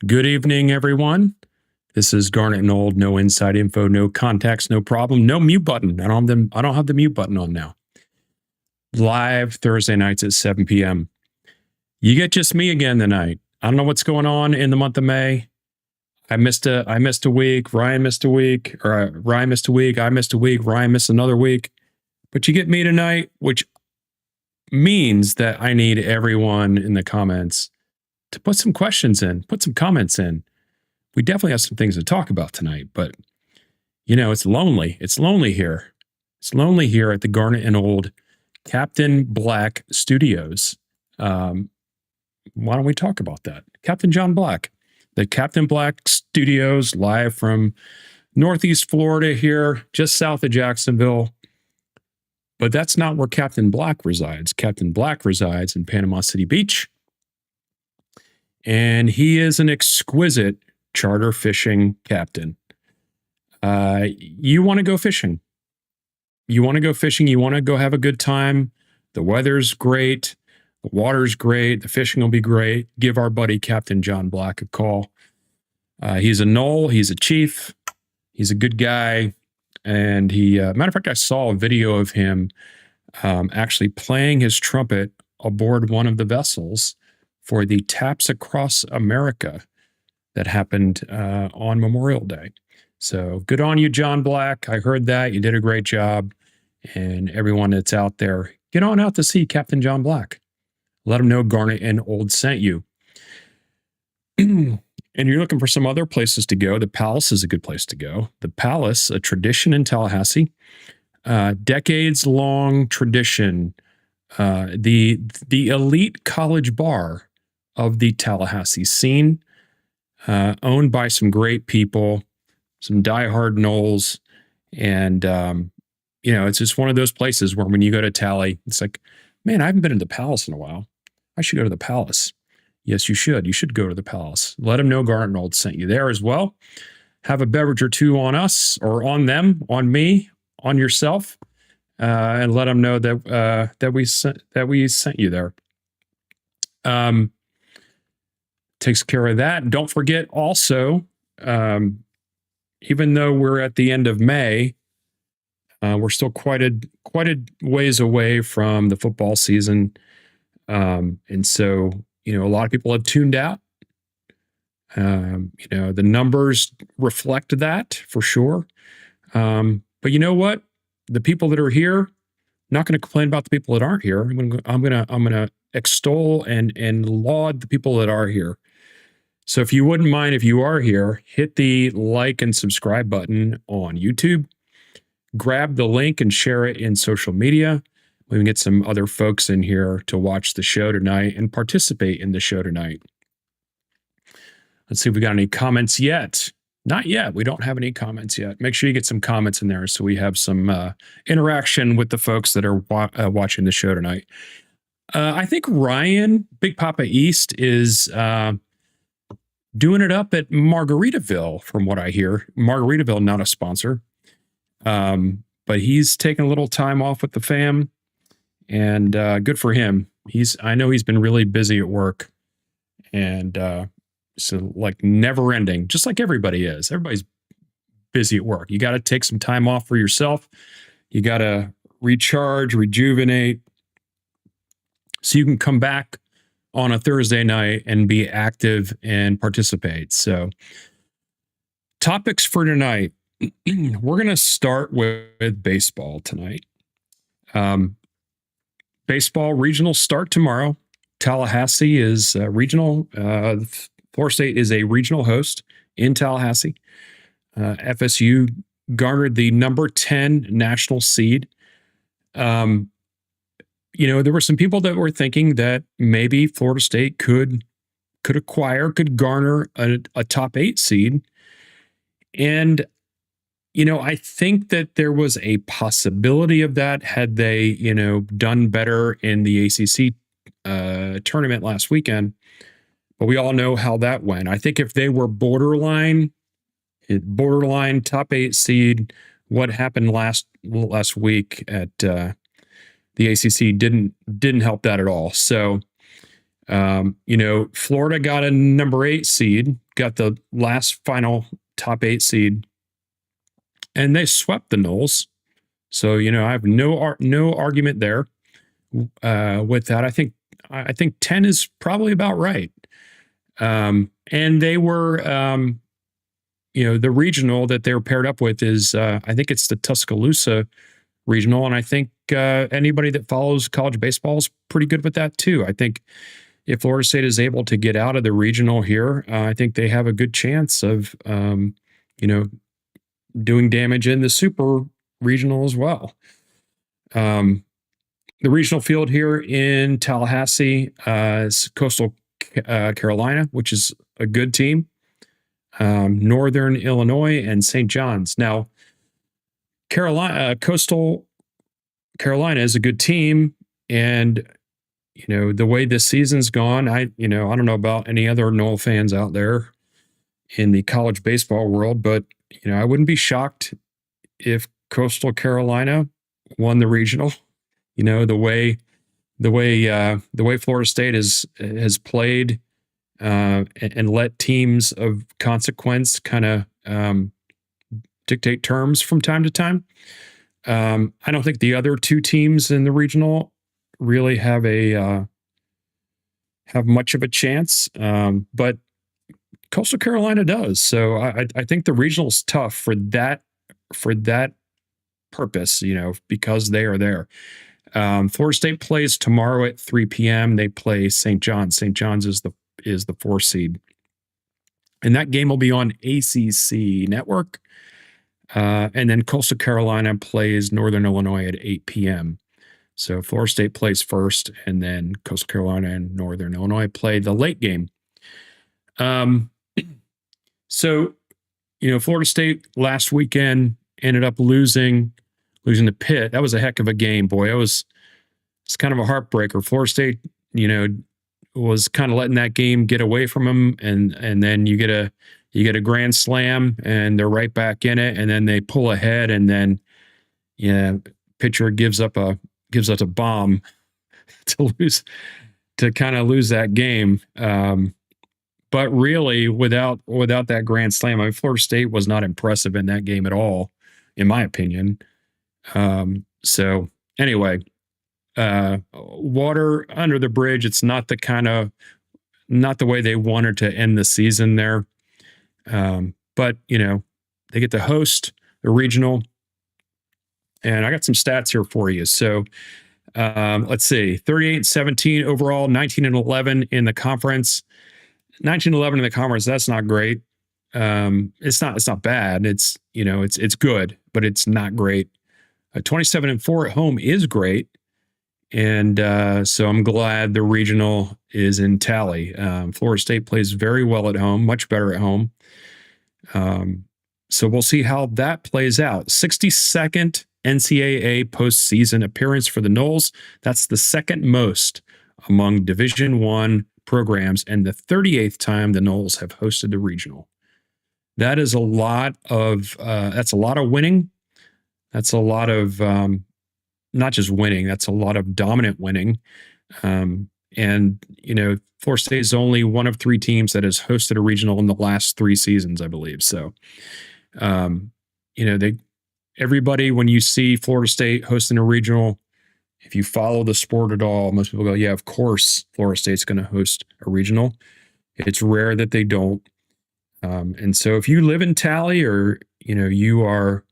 Good evening, everyone. This is Garnet Old. No inside info, no contacts, no problem, no mute button. I don't have the mute button on now. Live Thursday nights at 7 p.m. You get just me again tonight. I don't know what's going on in the month of May. I missed a week. Ryan missed a week. Ryan missed a week. I missed a week. Ryan missed another week. But you get me tonight, which means that I need everyone in the comments to put some questions in, put some comments in. We definitely have some things to talk about tonight, but it's lonely. It's lonely here. It's lonely here at the Garnet and Old Captain Black Studios. Why don't we talk about that? Captain John Black, the Captain Black Studios, live from Northeast Florida here, just south of Jacksonville. But that's not where Captain Black resides. Captain Black resides in Panama City Beach. And he is an exquisite charter fishing captain. You want to go fishing. You want to go fishing. You want to go have a good time. The weather's great. The water's great. The fishing will be great. Give our buddy Captain John Black a call. He's a Nole. He's a chief. He's a good guy. And matter of fact, I saw a video of him actually playing his trumpet aboard one of the vessels for the Taps Across America that happened on Memorial Day. So good on you, John Black. I heard that. You did a great job. And everyone that's out there, get on out to see Captain John Black. Let him know Garnet and Old sent you. And you're looking for some other places to go. The Palace is a good place to go. The Palace, a tradition in Tallahassee, decades-long tradition, the elite college bar of the Tallahassee scene, owned by some great people, some diehard Noles, and it's just one of those places where when you go to Tally, it's like, man, I haven't been to the Palace in a while. I should go to the Palace. Yes, you should. You should go to the Palace. Let them know Garnet Old sent you there as well. Have a beverage or two on us, or on them, on me, on yourself, and let them know that we sent you there. Takes care of that. Don't forget also, even though we're at the end of May, we're still quite a ways away from the football season. And so, a lot of people have tuned out. The numbers reflect that for sure. But you know what? The people that are here, not going to complain about the people that aren't here. I'm going to extol and laud the people that are here. So if you wouldn't mind, if you are here, hit the like and subscribe button on YouTube. Grab the link and share it in social media. We can get some other folks in here to watch the show tonight and participate in the show tonight. Let's see if we got any comments yet. Not yet. We don't have any comments yet. Make sure you get some comments in there so we have some interaction with the folks that are watching the show tonight. I think Ryan, Big Papa East, is doing it up at Margaritaville, from what I hear. Margaritaville, not a sponsor. But he's taking a little time off with the fam, and good for him. I know he's been really busy at work, and so like never ending, just like everybody is. Everybody's busy at work. You got to take some time off for yourself. You got to recharge, rejuvenate, so you can come back on a Thursday night and be active and participate. So topics for tonight. We're going to start with baseball tonight. Baseball regional start tomorrow. Tallahassee is regional. Florida State is a regional host in Tallahassee. FSU garnered the number 10 national seed. There were some people that were thinking that maybe Florida State could garner a top 8 seed. And I think that there was a possibility of that had they, done better in the ACC tournament last weekend. But we all know how that went. I think if they were borderline top 8 seed, what happened last week at the ACC didn't help that at all. So Florida got a number 8 seed, got the last final top 8 seed, and they swept the Noles. So I have no argument there with that. I think 10 is probably about right. And they were, the regional that they were paired up with is, I think it's the Tuscaloosa regional, and I think anybody that follows college baseball is pretty good with that too. I think if Florida State is able to get out of the regional here, I think they have a good chance of, doing damage in the super regional as well. The regional field here in Tallahassee is Coastal Carolina, which is a good team. Northern Illinois and St. John's. Now, Coastal Carolina is a good team, and the way this season's gone, I don't know about any other Nole fans out there in the college baseball world, but I wouldn't be shocked if Coastal Carolina won the regional. The way Florida State has played and let teams of consequence kind of dictate terms from time to time. I don't think the other two teams in the regional really have much of a chance, but Coastal Carolina does. So I think the regional is tough for that purpose, because they are there. Florida State plays tomorrow at 3 p.m. They play St. John's. St. John's is the 4 seed, and that game will be on ACC Network. And then Coastal Carolina plays Northern Illinois at 8 p.m. So Florida State plays first, and then Coastal Carolina and Northern Illinois play the late game. So, Florida State last weekend ended up losing to Pitt. That was a heck of a game, boy. It's kind of a heartbreaker. Florida State, was kind of letting that game get away from them, and then you get a grand slam, and they're right back in it, and then they pull ahead, and then pitcher gives up a bomb to kind of lose that game. But really, without that grand slam, Florida State was not impressive in that game at all, in my opinion. So anyway, water under the bridge. It's not the way they wanted to end the season there. But they get to host the regional, and I got some stats here for you. So, let's see, 38-17 overall, 19-11 in the conference. 19-11 in the conference, that's not great. It's not bad. It's good, but it's not great. 27-4 at home is great. And so I'm glad the regional is in tally. Florida State plays very well at home, much better at home. So we'll see how that plays out. 62nd NCAA postseason appearance for the Noles. That's the second most among Division I programs, and the 38th time the Noles have hosted the regional. That is a lot of winning. That's a lot of not just winning. That's a lot of dominant winning. And Florida State is only one of 3 teams that has hosted a regional in the last 3 seasons, I believe. So, everybody, when you see Florida State hosting a regional, if you follow the sport at all, most people go, yeah, of course, Florida State's going to host a regional. It's rare that they don't. And so if you live in Tally, or, you are,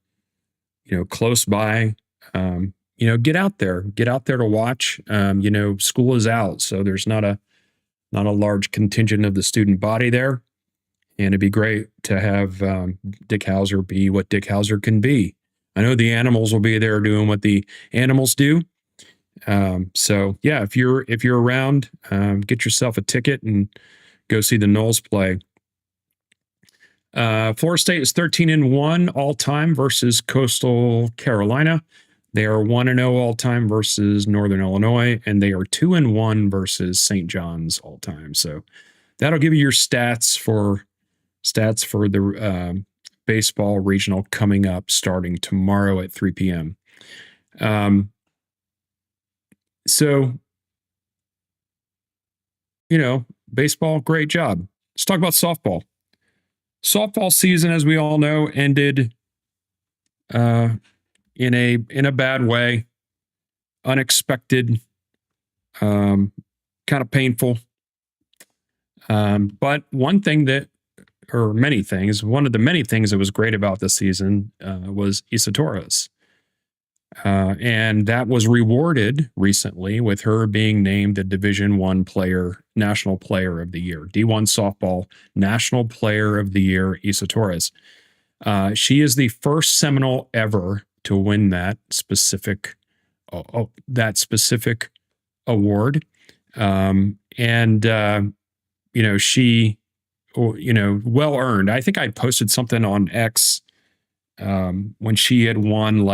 close by, get out there to watch. School is out, so there's not a large contingent of the student body there. And it'd be great to have Dick Hauser be what Dick Hauser can be. I know the animals will be there doing what the animals do. So yeah, if you're around, get yourself a ticket and go see the Noles play. Florida State is 13-1 all time versus Coastal Carolina. They are 1-0 all time versus Northern Illinois, and they are 2-1 versus St. John's all time. So that'll give you your stats for the baseball regional coming up starting tomorrow at 3 p.m. So baseball, great job. Let's talk about softball. Softball season, as we all know, ended uh, in a bad way, unexpected, kind of painful. But one thing that, or many things, one of the many things that was great about this season was Isa Torres. And that was rewarded recently with her being named the Division One Player, National Player of the Year, D1 Softball National Player of the Year, Isa Torres. She is the first Seminole ever to win that specific award. And she, well earned. I think I posted something on X when she had won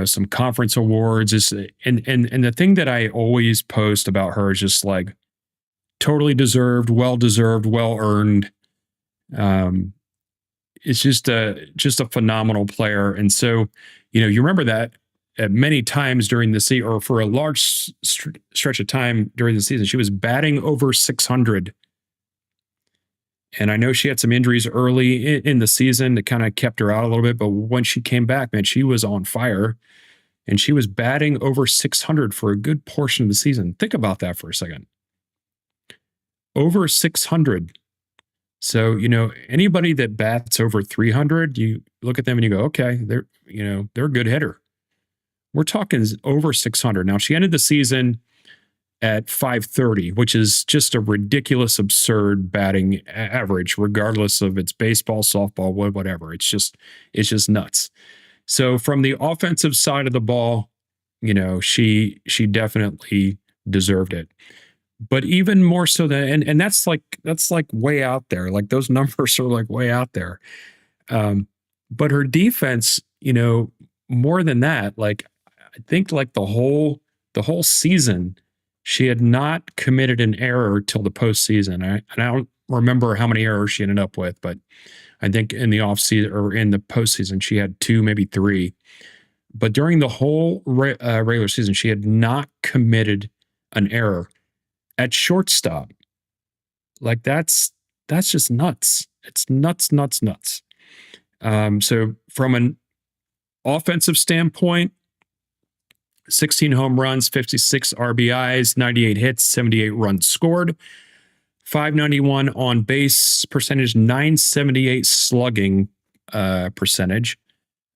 some conference awards. And the thing that I always post about her is just like totally deserved, well earned. It's just a phenomenal player. And so, you remember that at many times during the season, or for a large stretch of time during the season, she was batting over 600. And I know she had some injuries early in the season that kind of kept her out a little bit. But when she came back, man, she was on fire. And she was batting over 600 for a good portion of the season. Think about that for a second. Over 600. So, anybody that bats over 300, you look at them and you go, okay, they're a good hitter. We're talking over 600. Now, she ended the season at 530, which is just a ridiculous, absurd batting average, regardless of it's baseball, softball, whatever. It's just nuts. So from the offensive side of the ball, she definitely deserved it. But even more so than, and that's like way out there. Like those numbers are like way out there. But her defense, more than that, like I think like the whole season, she had not committed an error till the postseason. And I don't remember how many errors she ended up with, but I think in the offseason or in the postseason, she had 2, maybe 3. But during the whole regular season, she had not committed an error at shortstop. Like that's just nuts. It's nuts. So from an offensive standpoint, 16 home runs, 56 RBIs, 98 hits, 78 runs scored, 591 on base percentage, 978 slugging percentage.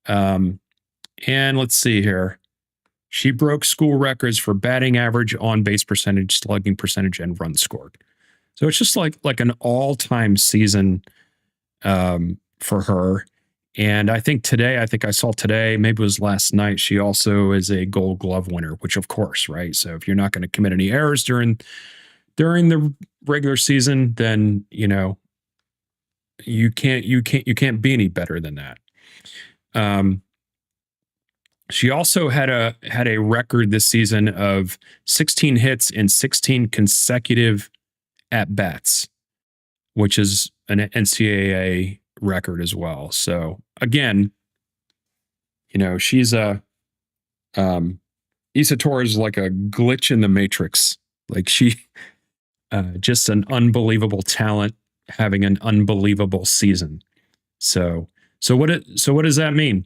And let's see here. She broke school records for batting average, on base percentage, slugging percentage, and runs scored. So it's just like an all-time season for her. And I think I saw today, maybe it was last night, she also is a Gold Glove winner, which of course, right? So if you're not going to commit any errors during the regular season, then you can't be any better than that. She also had a record this season of 16 hits in 16 consecutive at bats, which is an NCAA record as well. So again, she's Isa Torres is like a glitch in the matrix. Like she, just an unbelievable talent, having an unbelievable season. So what does that mean?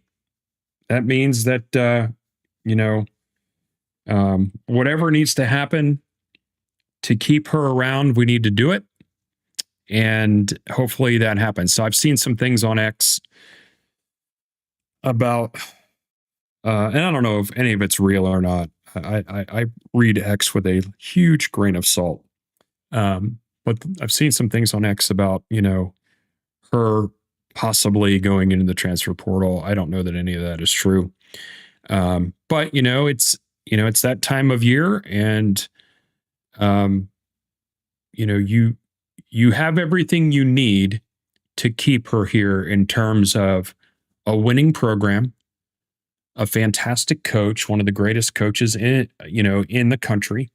That means that whatever needs to happen to keep her around, we need to do it. And hopefully that happens. So I've seen some things on X about, and I don't know if any of it's real or not. I read X with a huge grain of salt. But I've seen some things on X about, her possibly going into the transfer portal. I don't know that any of that is true. But it's that time of year, and you have everything you need to keep her here in terms of a winning program, a fantastic coach, one of the greatest coaches in the country,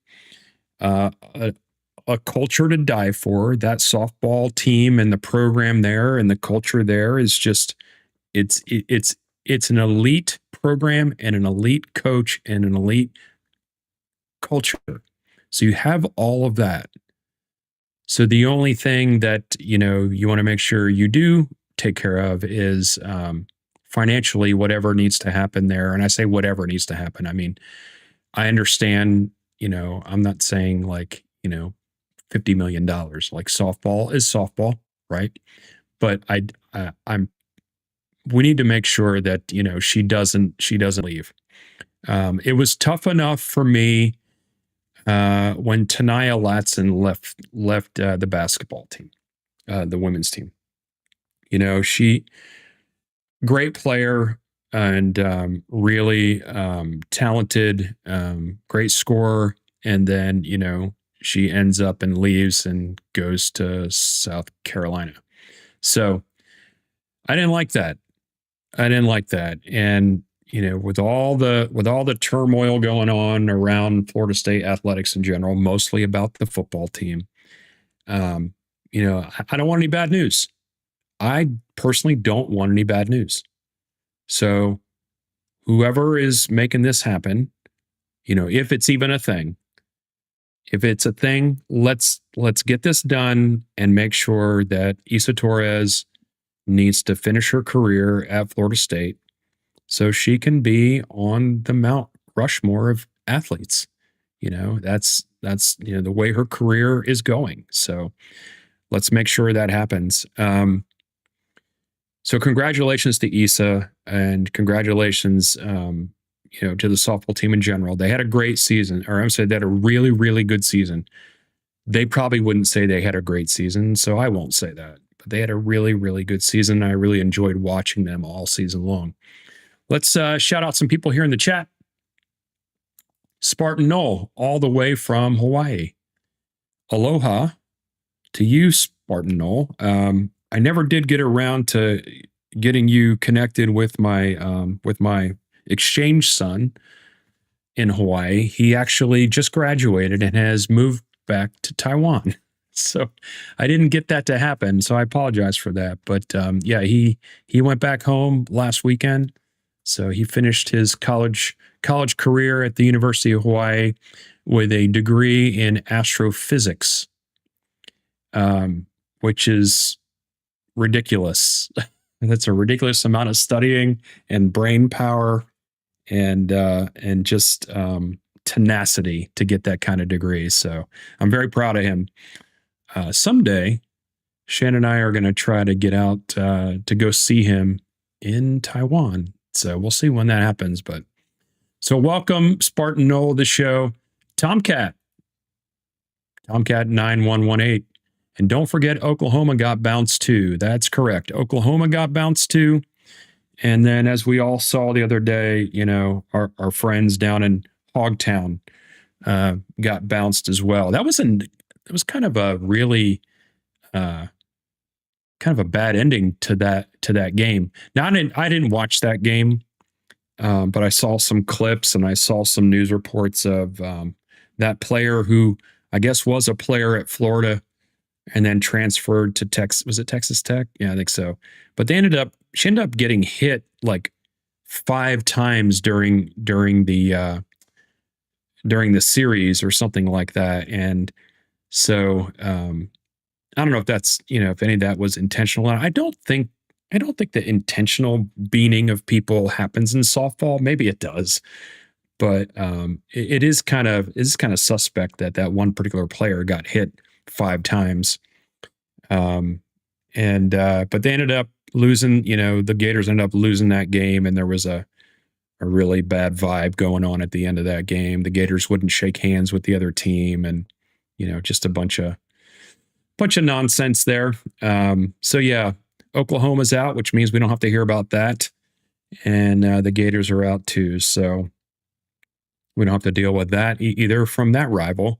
a culture to die for. That softball team and the program there and the culture there is just it's an elite program and an elite coach and an elite culture. So you have all of that. So the only thing that, you want to make sure you do take care of is financially whatever needs to happen there. And I say whatever needs to happen. I mean, I understand, I'm not saying like, $50 million. Like softball is softball, right? But I'm we need to make sure that, she doesn't leave. It was tough enough for me when Tanaya Latson left the basketball team, the women's team. She great player and really talented, great scorer, and then she ends up and leaves and goes to South Carolina. So I didn't like that. And with all the turmoil going on around Florida State athletics in general, mostly about the football team, I don't want any bad news. I personally don't want any bad news. So whoever is making this happen, if it's even a thing, if it's a thing, let's get this done and make sure that Issa Torres needs to finish her career at Florida State so she can be on the Mount Rushmore of athletes. That's the way her career is going. So let's make sure that happens. So congratulations to Issa and congratulations, to the softball team in general. They had a great season, or I'm saying they had a really, really good season. They probably wouldn't say they had a great season, so I won't say that. But they had a really, really good season. I really enjoyed watching them all season long. Let's shout out some people here in the chat. Spartan Knoll, all the way from Hawaii. Aloha to you, Spartan Knoll. I never did get around to getting you connected with my exchange son in Hawaii. He actually just graduated and has moved back to Taiwan. So I didn't get that to happen. So I apologize for that. But yeah, he went back home last weekend. So he finished his college career at the University of Hawaii with a degree in astrophysics, which is ridiculous. That's a ridiculous amount of studying and brain power and just tenacity to get that kind of degree. So I'm very proud of him. Someday, Shannon and I are going to try to get out to go see him in Taiwan. So we'll see when that happens. But so welcome, Spartan Knoll, the show. Tomcat 9118. And don't forget, Oklahoma got bounced too. That's correct. Oklahoma got bounced too. And then, as we all saw the other day, our friends down in Hogtown got bounced as well. That was kind of a really kind of a bad ending to that game. Now, I didn't watch that game, but I saw some clips and I saw some news reports of that player who I guess was a player at Florida and then transferred to Texas. Was it Texas Tech? Yeah, I think so. But she ended up getting hit like 5 times during the series or something like that. And so I don't know if that's, if any of that was intentional. I don't think the intentional beating of people happens in softball. Maybe it does. But it is kind of suspect that one particular player got hit 5 times. But they ended up losing, the Gators ended up losing that game, and there was a really bad vibe going on at the end of that game. The Gators wouldn't shake hands with the other team, and just a bunch of nonsense there. So yeah, Oklahoma's out, which means we don't have to hear about that. And the Gators are out too. So we don't have to deal with that either from that rival.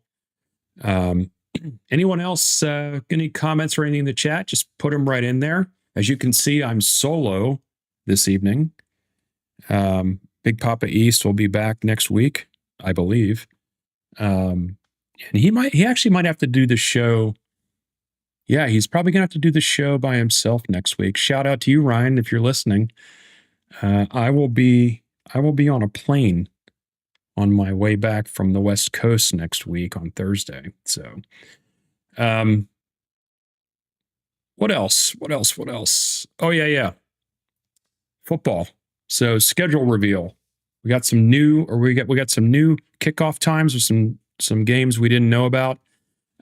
Anyone else, any comments or anything in the chat? Just put them right in there. As you can see, I'm solo this evening. Big Papa East will be back next week, I believe. And he actually might have to do the show. Yeah, he's probably gonna have to do the show by himself next week. Shout out to you, Ryan, if you're listening. I will be on a plane on my way back from the West Coast next week on Thursday. So, um, what else? What else? What else? Oh yeah. Football. So schedule reveal. We got some new, or we got some new kickoff times or some games we didn't know about.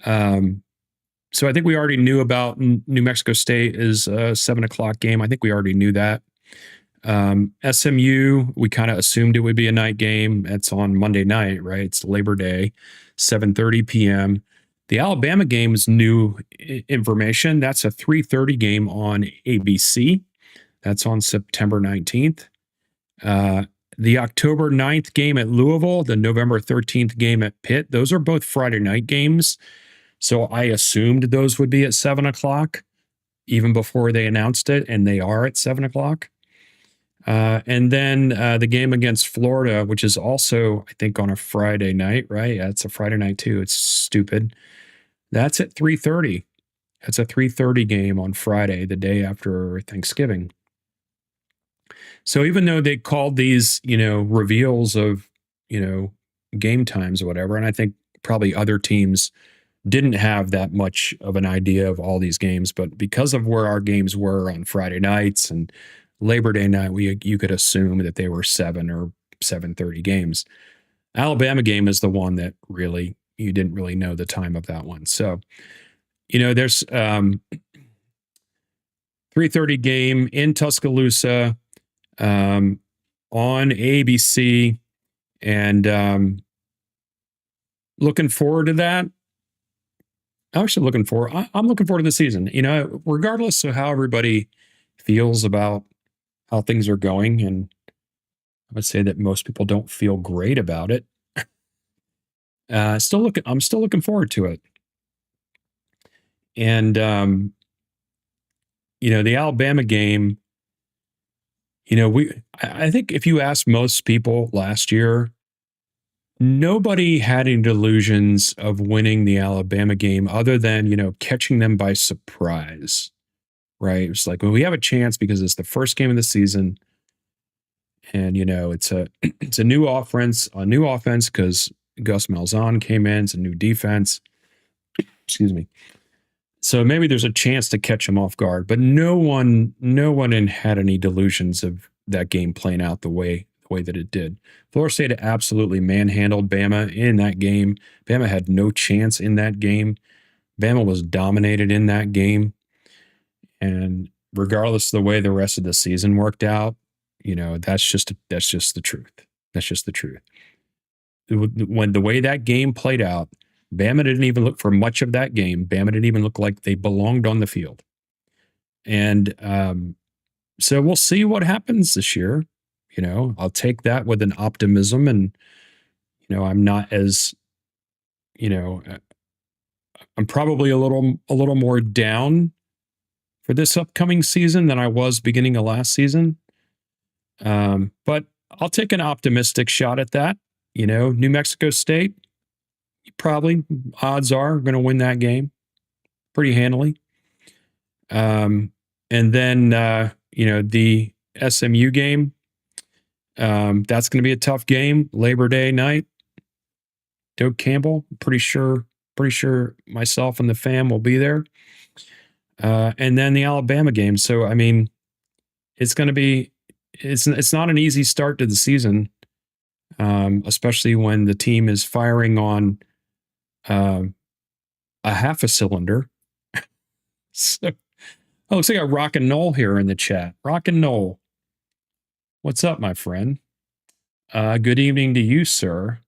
So I think we already knew about New Mexico State is a 7:00 game. I think we already knew that. SMU, we kind of assumed it would be a night game. It's on Monday night, right? It's Labor Day, 7:30 p.m. The Alabama game is new information. That's a 3:30 game on ABC. That's on September 19th. The October 9th game at Louisville, the November 13th game at Pitt, those are both Friday night games. So I assumed those would be at 7:00 even before they announced it, and they are at 7:00. And then the game against Florida, which is also, I think, on a Friday night, right? Yeah, it's a Friday night too. It's stupid. That's at 3:30. That's a 3:30 game on Friday, the day after Thanksgiving. So even though they called these, reveals of, game times or whatever, and I think probably other teams didn't have that much of an idea of all these games, but because of where our games were on Friday nights and Labor Day night, you could assume that they were 7 or 7:30 games. Alabama game is the one that really you didn't really know the time of that one. So, there's 3:30 game in Tuscaloosa on ABC, and looking forward to that. I'm looking forward to the season. Regardless of how everybody feels about how things are going, and I would say that most people don't feel great about it. I'm still looking forward to it. And the Alabama game. I think if you ask most people last year, nobody had any delusions of winning the Alabama game other than, catching them by surprise, right? It's like, well, we have a chance because it's the first game of the season. And, it's a new offense because Gus Malzahn came in. It's a new defense. Excuse me. So maybe there's a chance to catch them off guard, but no one had any delusions of that game playing out the way that it did. Florida State absolutely manhandled Bama in that game. Bama had no chance in that game. Bama was dominated in that game. And regardless of the way the rest of the season worked out, that's just the truth. That's just the truth. When the way that game played out, Bama didn't even look for much of that game. Bama didn't even look like they belonged on the field. And so we'll see what happens this year. I'll take that with an optimism, and I'm not as, I'm probably a little more down for this upcoming season than I was beginning of last season. But I'll take an optimistic shot at that. New Mexico State, probably odds are going to win that game pretty handily. And then, the SMU game, that's going to be a tough game. Labor Day night. Doak Campbell, pretty sure myself and the fam will be there. And then the Alabama game. So, I mean, it's going to be, it's not an easy start to the season, especially when the team is firing on a half a cylinder. So, looks like a Rock and Noel here in the chat. Rock and Noel, what's up, my friend? Good evening to you, sir.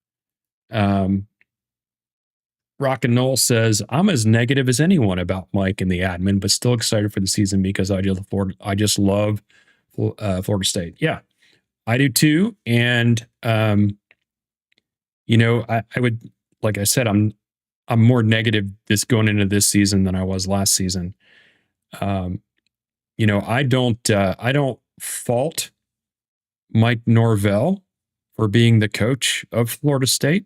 Rock and Noel says, I'm as negative as anyone about Mike and the admin, but still excited for the season because I just love Florida State. Yeah, I do too. And, I would, like I said, I'm more negative going into this season than I was last season. I don't fault Mike Norvell for being the coach of Florida State.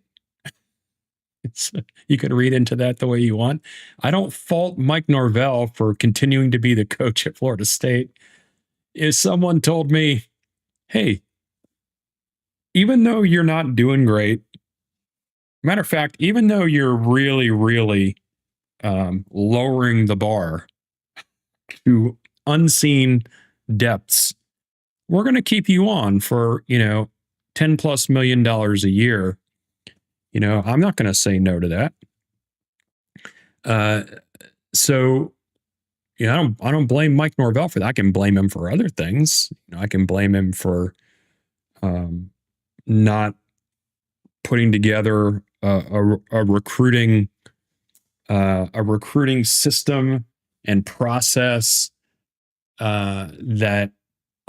You can read into that the way you want. I don't fault Mike Norvell for continuing to be the coach at Florida State. If someone told me, hey, even though you're not doing great, matter of fact, even though you're really, really lowering the bar to unseen depths, we're going to keep you on for, 10 plus $1 million a year. I'm not going to say no to that. Uh, so, I don't blame Mike Norvell for that. I can blame him for other things. I can blame him for not putting together a recruiting system and process that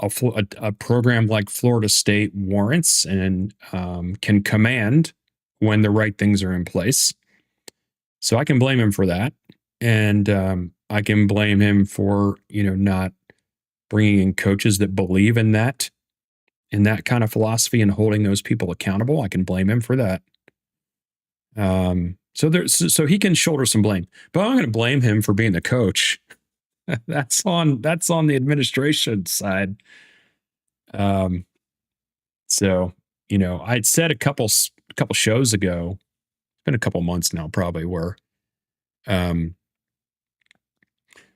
a program like Florida State warrants and can command when the right things are in place. So I can blame him for that, and I can blame him for not bringing in coaches that believe in that kind of philosophy and holding those people accountable. I can blame him for that. So he can shoulder some blame, but I'm going to blame him for being the coach. That's on the administration side. So I'd said a couple shows ago, it's been a couple months now, probably, where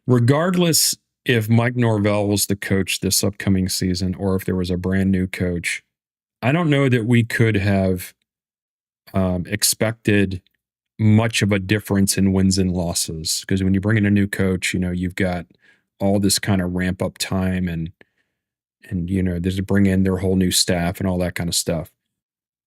regardless if Mike Norvell was the coach this upcoming season or if there was a brand new coach, I don't know that we could have expected much of a difference in wins and losses, because when you bring in a new coach, you've got all this kind of ramp up time and there's to bring in their whole new staff and all that kind of stuff.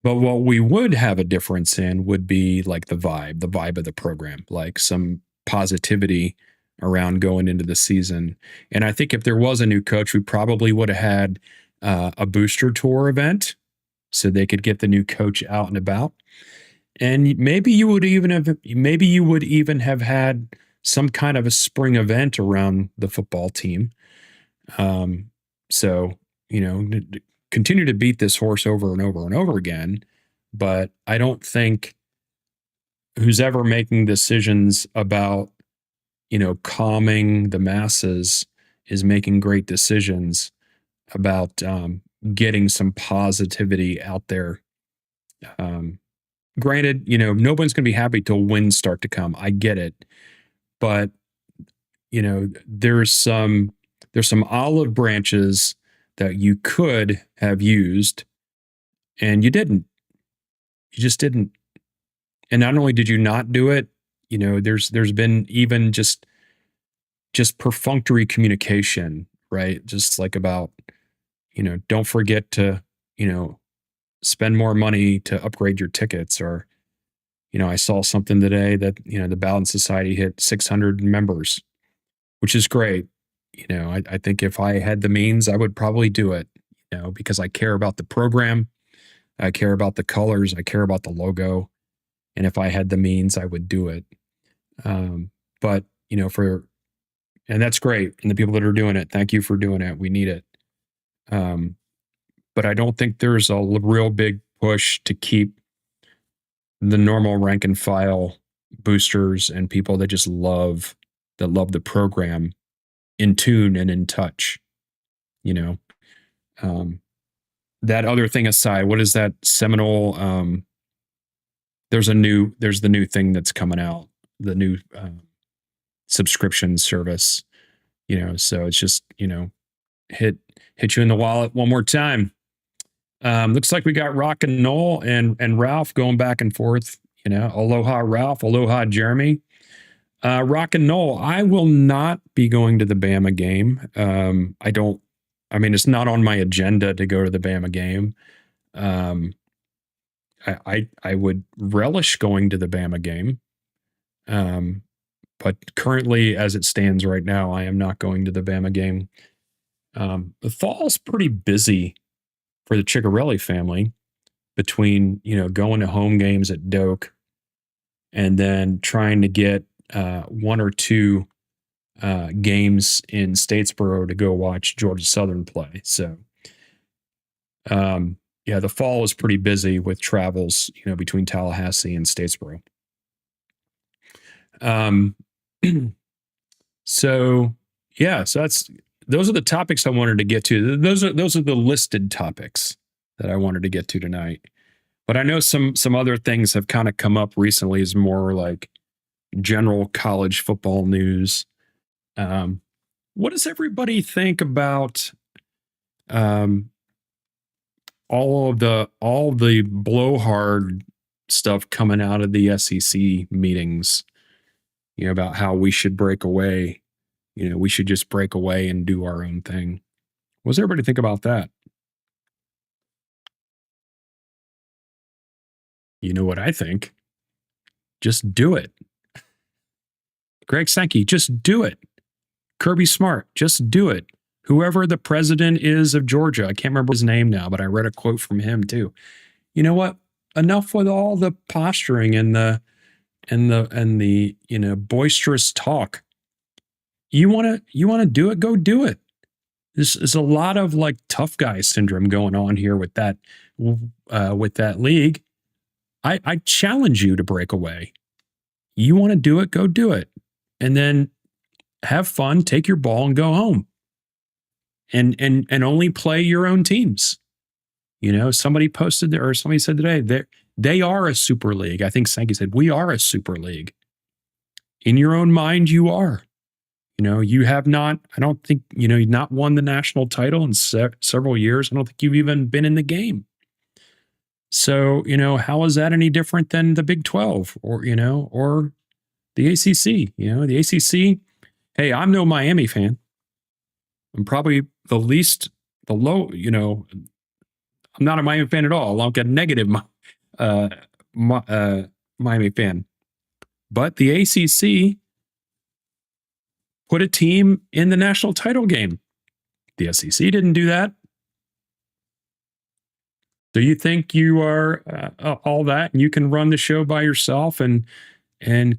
But what we would have a difference in would be like the vibe of the program, like some positivity around going into the season. And I think if there was a new coach, we probably would have had a booster tour event so they could get the new coach out and about. And maybe you would even have had some kind of a spring event around the football team. So, continue to beat this horse over and over and over again. But I don't think who's ever making decisions about, calming the masses is making great decisions about getting some positivity out there. Granted, nobody's going to be happy till wins start to come. I get it. But, there's some olive branches that you could have used and you didn't. You just didn't. And not only did you not do it, there's been even just perfunctory communication, right? Just like about, don't forget to, spend more money to upgrade your tickets. Or, I saw something today that, the Balance Society hit 600 members, which is great. I think if I had the means, I would probably do it, because I care about the program. I care about the colors. I care about the logo. And if I had the means, I would do it. But, and that's great. And the people that are doing it, thank you for doing it. We need it. But I don't think there's a real big push to keep the normal rank and file boosters and people that just love the program in tune and in touch. That other thing aside, what is that Seminole? There's the new thing that's coming out, the new subscription service. So it's just hit you in the wallet one more time. Looks like we got Rock and Noel and Ralph going back and forth. Aloha Ralph, aloha Jeremy. Rock and Noel, I will not be going to the Bama game. It's not on my agenda to go to the Bama game. I would relish going to the Bama game. But currently, as it stands right now, I am not going to the Bama game. The fall is pretty busy for the Ciccarelli family, between going to home games at Doak and then trying to get one or two games in Statesboro to go watch Georgia Southern play. So, the fall is pretty busy with travels, between Tallahassee and Statesboro. So those are the topics I wanted to get to. Those are the listed topics. that I wanted to get to tonight. But I know some other things have kind of come up recently as more like general college football news. Um, what does everybody think about um, all the blowhard stuff coming out of the SEC meetings? You know, about how we should break away. You know, we should just break away and do our own thing. What does everybody think about that? You know what I think? Just do it. Greg Sankey, just do it. Kirby Smart, just do it. Whoever the president is of Georgia, I can't remember his name now, but I read a quote from him too. You know what? Enough with all the posturing and the boisterous talk. You want to do it, go do it. There's a lot of like tough guy syndrome going on here with that league. I challenge you to break away. You want to do it, go do it. And then have fun, take your ball and go home. And only play your own teams. You know, somebody posted there, or somebody said today, they are a super league. I think Sankey said, we are a super league. In your own mind, you are. You know, you have not, I don't think, you've not won the national title in several years. I don't think you've even been in the game. So, how is that any different than the Big 12 or the ACC? The ACC, hey, I'm no Miami fan. I'm probably I'm not a Miami fan at all. I'll get negative Miami fan. But the ACC put a team in the national title game. The SEC didn't do that. Do you think you are all that and you can run the show by yourself and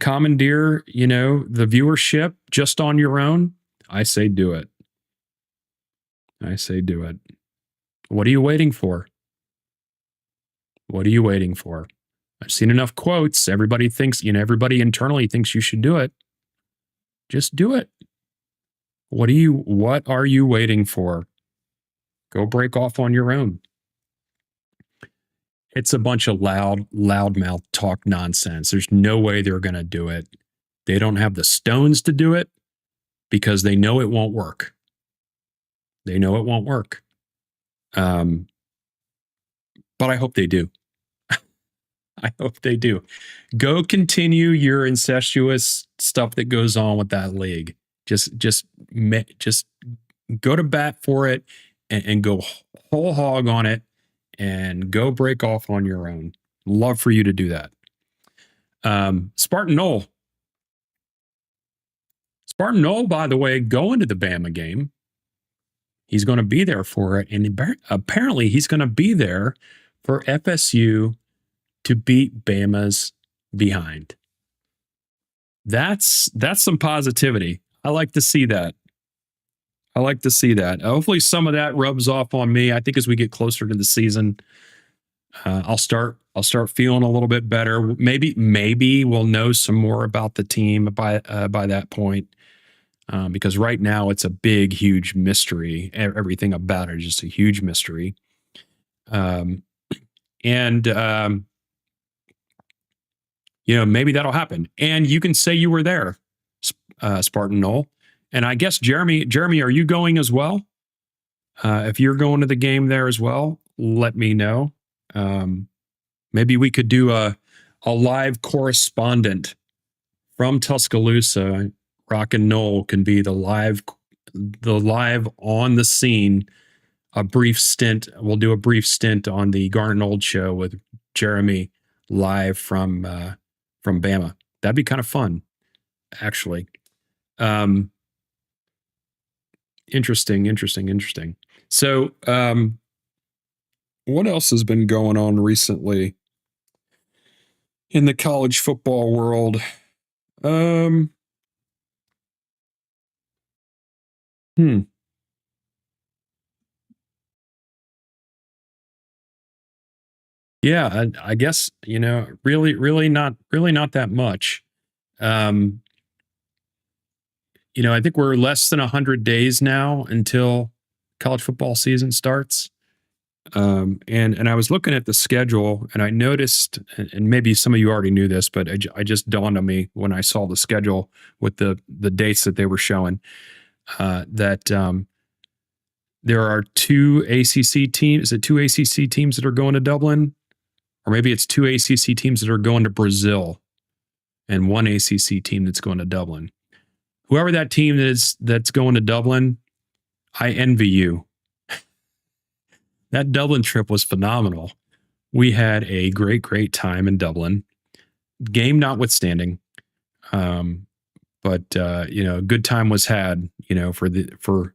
commandeer, the viewership just on your own? I say do it. I say do it. What are you waiting for? What are you waiting for? I've seen enough quotes. Everybody thinks, everybody internally thinks you should do it. Just do it. What are you waiting for? Go break off on your own. It's a bunch of loudmouth talk nonsense. There's no way they're going to do it. They don't have the stones to do it because they know it won't work. They know it won't work. But I hope they do. I hope they do. Go continue your incestuous stuff that goes on with that league. Just go to bat for it and go whole hog on it and go break off on your own. Love for you to do that. Spartan Noel. Spartan Noel, by the way, going to the Bama game. He's going to be there for it. And apparently he's going to be there for FSU to beat Bama's behind. That's some positivity. I like to see that. Hopefully some of that rubs off on me. I think as we get closer to the season, I'll start feeling a little bit better. Maybe we'll know some more about the team by that point. Because right now it's a big, huge mystery. Everything about it is just a huge mystery. Maybe that'll happen. And you can say you were there, Spartan Noel. And I guess Jeremy, are you going as well? If you're going to the game there as well, let me know. Maybe we could do a live correspondent from Tuscaloosa. Rock and Noel can be the live on the scene. A brief stint. We'll do a brief stint on the Garnet Old show with Jeremy live from Bama. That'd be kind of fun, actually. Interesting. So, what else has been going on recently in the college football world? Yeah, I guess, really not that much. I think we're less than 100 days now until college football season starts. And I was looking at the schedule, and I noticed, and maybe some of you already knew this, but I just dawned on me when I saw the schedule with the dates that they were showing, that there are two ACC teams. Is it two ACC teams that are going to Dublin, or maybe it's two ACC teams that are going to Brazil, and one ACC team that's going to Dublin. Whoever that team is that's going to Dublin, I envy you. That Dublin trip was phenomenal. We had a great, great time in Dublin, game notwithstanding. But a good time was had, for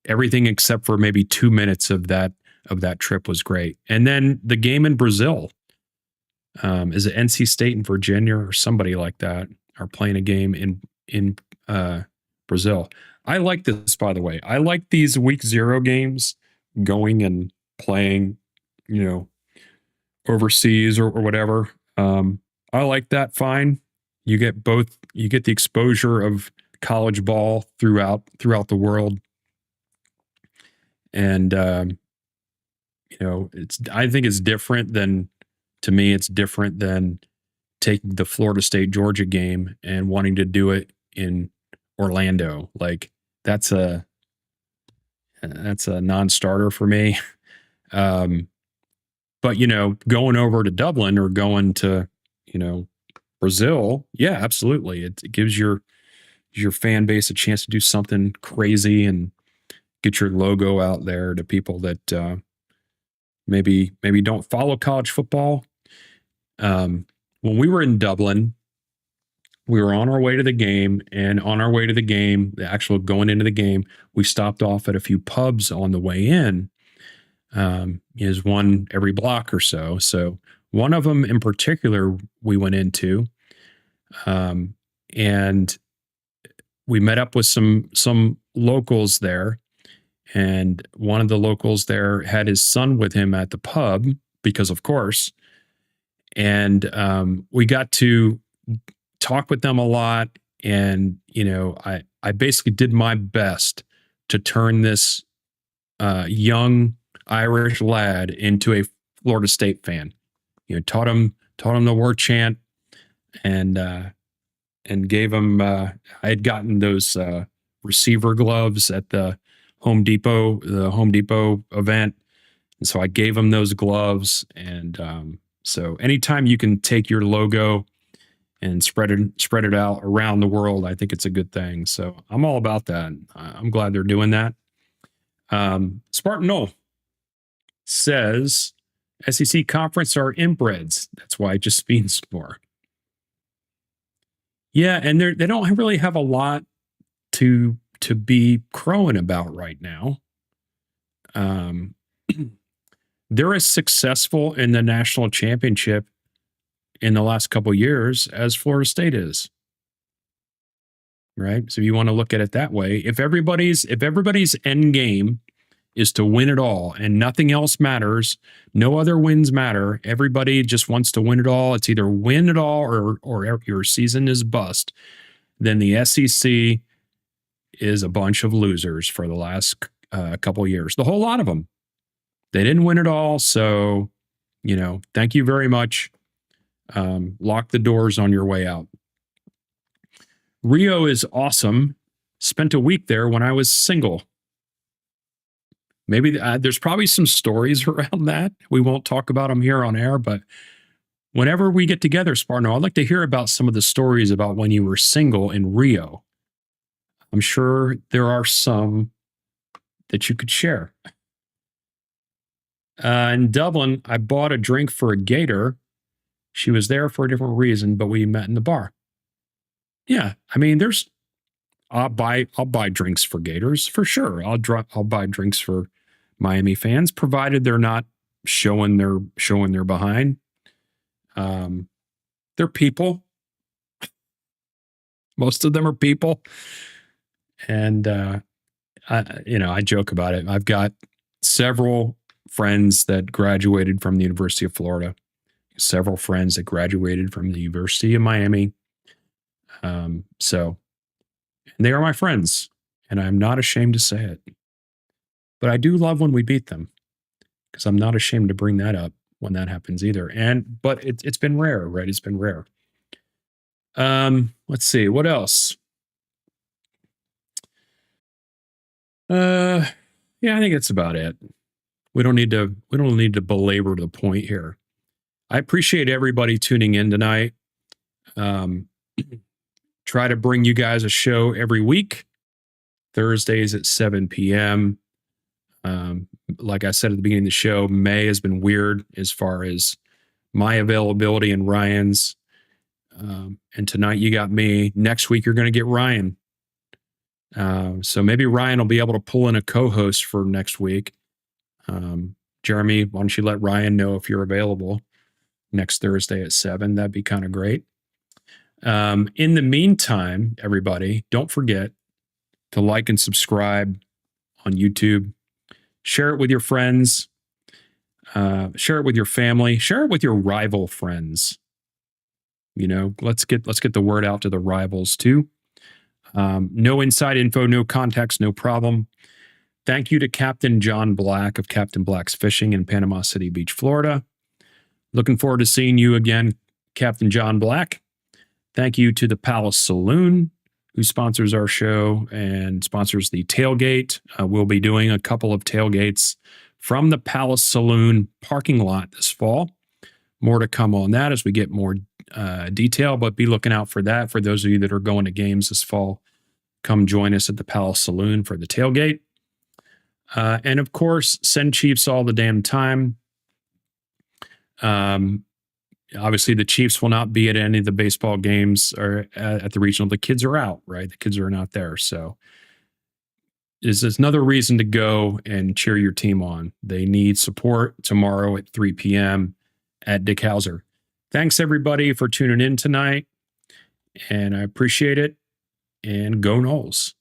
everything except for maybe 2 minutes of that trip was great. And then the game in Brazil, is it NC State and Virginia or somebody like that are playing a game in Brazil. I like this, by the way. I like these week 0 games going and playing, overseas or whatever. I like that fine. You get the exposure of college ball throughout the world. And I think it's different than to me, it's different than taking the Florida State Georgia game and wanting to do it in Orlando. Like that's a non-starter for me. But going over to Dublin or going to Brazil, yeah, absolutely. It gives your fan base a chance to do something crazy and get your logo out there to people that maybe don't follow college football. When we were in Dublin, we were on our way to the game, and on our way to the game, the actual going into the game, we stopped off at a few pubs on the way in. Is one every block or so. So one of them in particular we went into, and we met up with some locals there. And one of the locals there had his son with him at the pub because, of course, and we got to talk with them a lot. And, I basically did my best to turn this young Irish lad into a Florida State fan. Taught him the war chant, and gave him. I had gotten those receiver gloves at the Home Depot event, and so I gave him those gloves. And so anytime you can take your logo and spread it out around the world, I think it's a good thing. So I'm all about that. I'm glad they're doing that. Spartan Knoll says SEC conference are inbreds. That's why it just means more. Yeah, and they don't really have a lot to be crowing about right now. They're as successful in the national championship in the last couple of years as Florida State is. Right? So you want to look at it that way. If everybody's end game is to win it all and nothing else matters, no other wins matter, everybody just wants to win it all. It's either win it all or your season is bust. Then the SEC is a bunch of losers for the last couple of years. The whole lot of them. They didn't win it all. So, thank you very much. Lock the doors on your way out. Rio is awesome. Spent a week there when I was single. Maybe there's probably some stories around that. We won't talk about them here on air, but whenever we get together, Sparno, I'd like to hear about some of the stories about when you were single in Rio. I'm sure there are some that you could share. In Dublin, I bought a drink for a gator. She was there for a different reason, but we met in the bar. Yeah, I mean, I'll buy drinks for gators for sure. I'll buy drinks for Miami fans, provided they're not showing their behind. They're people. Most of them are people, and I joke about it. I've got several friends that graduated from the University of Florida, several friends that graduated from the University of Miami. So they are my friends, and I'm not ashamed to say it. But I do love when we beat them because I'm not ashamed to bring that up when that happens either. But it's been rare, right? It's been rare. Let's see what else. Yeah, I think that's about it. We don't need to belabor the point here. I appreciate everybody tuning in tonight. Try to bring you guys a show every week, Thursdays at 7 p.m. Like I said at the beginning of the show, May has been weird as far as my availability and Ryan's. And tonight you got me. Next week you're going to get Ryan. So maybe Ryan will be able to pull in a co-host for next week. Jeremy, why don't you let Ryan know if you're available next Thursday at 7? That'd be kind of great. In the meantime, everybody, don't forget to like and subscribe on YouTube. Share it with your friends. Share it with your family. Share it with your rival friends. Let's get the word out to the rivals too. No inside info, no context, no problem. Thank you to Captain John Black of Captain Black's Fishing in Panama City Beach, Florida. Looking forward to seeing you again, Captain John Black. Thank you to the Palace Saloon, who sponsors our show and sponsors the tailgate. We'll be doing a couple of tailgates from the Palace Saloon parking lot this fall. More to come on that as we get more detail, but be looking out for that. For those of you that are going to games this fall, come join us at the Palace Saloon for the tailgate. And of course, send Chiefs all the damn time. Obviously, the Chiefs will not be at any of the baseball games or at the regional. The kids are out, right? The kids are not there. So this is another reason to go and cheer your team on. They need support tomorrow at 3 p.m. at Dick Hauser. Thanks, everybody, for tuning in tonight. And I appreciate it. And go Noles.